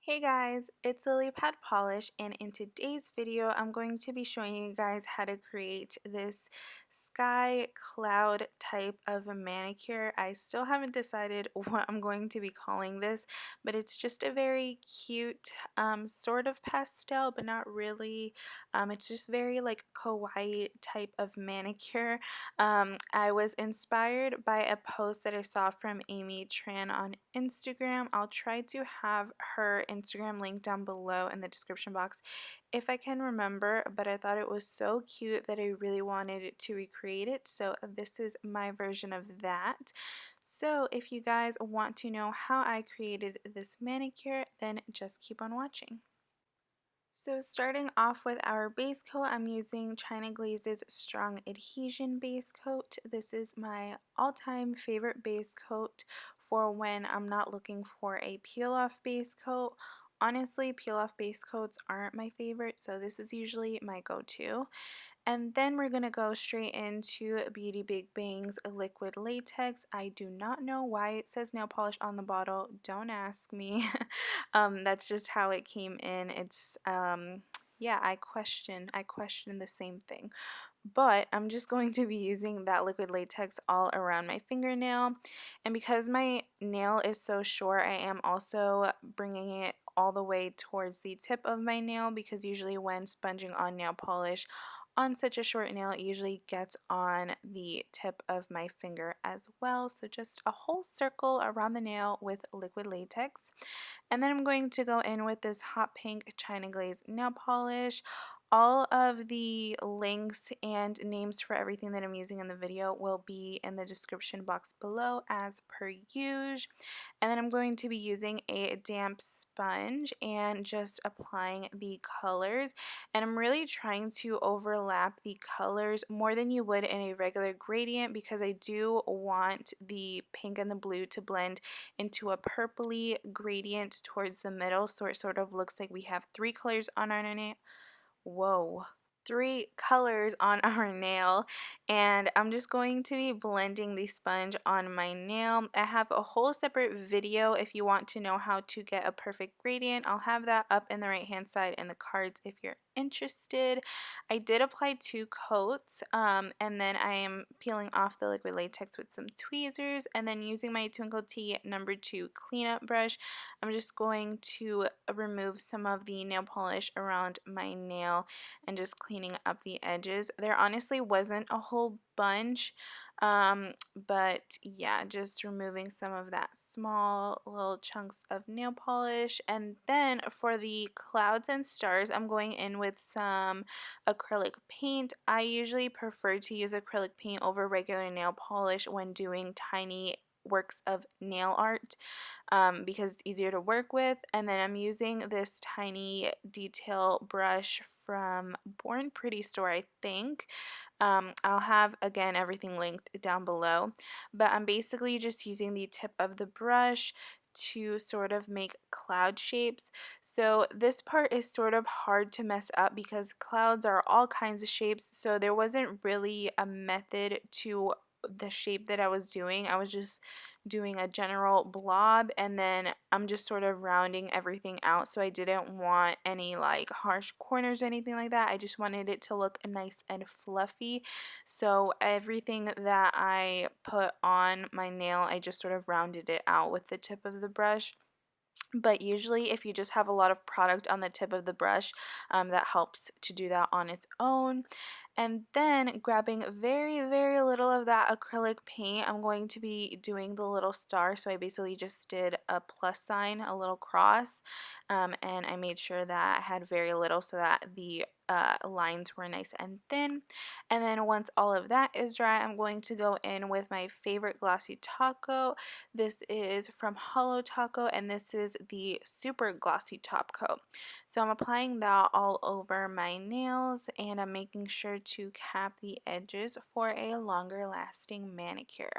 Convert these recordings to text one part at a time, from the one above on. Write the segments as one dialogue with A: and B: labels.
A: Hey guys, it's Lily Pad Polish, and in today's video I'm going to be showing you guys how to create this sky cloud type of a manicure. I still haven't decided what I'm going to be calling this, but it's just a very cute sort of pastel, but not really. It's just very like kawaii type of manicure. I was inspired by a post that I saw from Amy Tran on Instagram. I'll try to have her Instagram link down below in the description box if I can remember, but I thought it was so cute that I really wanted to recreate it, so this is my version of that. So if you guys want to know how I created this manicure, then just keep on watching. So starting off with our base coat, I'm using China Glaze's Strong Adhesion base coat. This is my all-time favorite base coat for when I'm not looking for a peel-off base coat. Honestly, peel-off base coats aren't my favorite, so this is usually my go-to. And then we're going to go straight into Beauty Big Bang's liquid latex. I do not know why it says nail polish on the bottle. Don't ask me. That's just how it came in. It's yeah, I question the same thing. But I'm just going to be using that liquid latex all around my fingernail. And because my nail is so short, I am also bringing it all the way towards the tip of my nail, because usually when sponging on nail polish on such a short nail, it usually gets on the tip of my finger as well. So just a whole circle around the nail with liquid latex. And then I'm going to go in with this hot pink China Glaze nail polish. All of the links and names for everything that I'm using in the video will be in the description box below as per usual. And then I'm going to be using a damp sponge and just applying the colors. And I'm really trying to overlap the colors more than you would in a regular gradient, because I do want the pink and the blue to blend into a purpley gradient towards the middle, so it sort of looks like we have three colors on our nail. Whoa. Three colors on our nail, and I'm just going to be blending the sponge on my nail. I have a whole separate video if you want to know how to get a perfect gradient. I'll have that up in the right hand side in the cards if you're interested. I did apply 2 coats, and then I am peeling off the liquid latex with some tweezers, and then using my Twinkled number 2 cleanup brush, I'm just going to remove some of the nail polish around my nail and just cleaning up the edges. There honestly wasn't a whole bunch, but yeah, just removing some of that small little chunks of nail polish. And then for the clouds and stars, I'm going in with some acrylic paint. I usually prefer to use acrylic paint over regular nail polish when doing tiny works of nail art, because it's easier to work with. And then I'm using this tiny detail brush from Born Pretty store, I think. I'll have, again, everything linked down below, but I'm basically just using the tip of the brush to sort of make cloud shapes. So this part is sort of hard to mess up because clouds are all kinds of shapes, so there wasn't really a method to the shape that I was doing. I was just doing a general blob, and then I'm just sort of rounding everything out, so I didn't want any like harsh corners or anything like that. I just wanted it to look nice and fluffy, so everything that I put on my nail, I just sort of rounded it out with the tip of the brush. But usually if you just have a lot of product on the tip of the brush, that helps to do that on its own. And then grabbing very, very little of that acrylic paint, I'm going to be doing the little star. So I basically just did a plus sign, a little cross, and I made sure that I had very little so that the lines were nice and thin. And then once all of that is dry, I'm going to go in with my favorite glossy top coat. This is from Holo Taco, and this is the super glossy top coat. So I'm applying that all over my nails, and I'm making sure to cap the edges for a longer lasting manicure.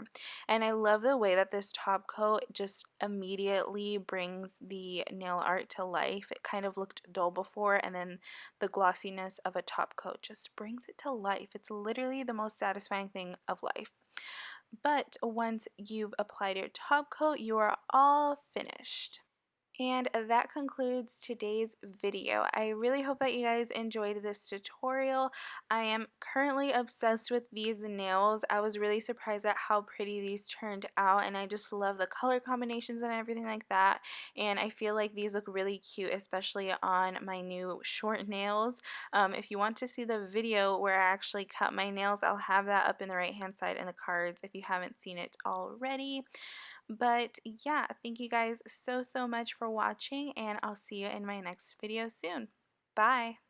A: And I love the way that this top coat just immediately brings the nail art to life. It kind of looked dull before, and then the glossiness of a top coat just brings it to life. It's literally the most satisfying thing of life. But once you've applied your top coat, you are all finished. And that concludes today's video. I really hope that you guys enjoyed this tutorial. I am currently obsessed with these nails. I was really surprised at how pretty these turned out, and I just love the color combinations and everything like that. And I feel like these look really cute, especially on my new short nails. If you want to see the video where I actually cut my nails, I'll have that up in the right hand side in the cards if you haven't seen it already. But yeah, thank you guys so much for watching, and I'll see you in my next video soon. Bye!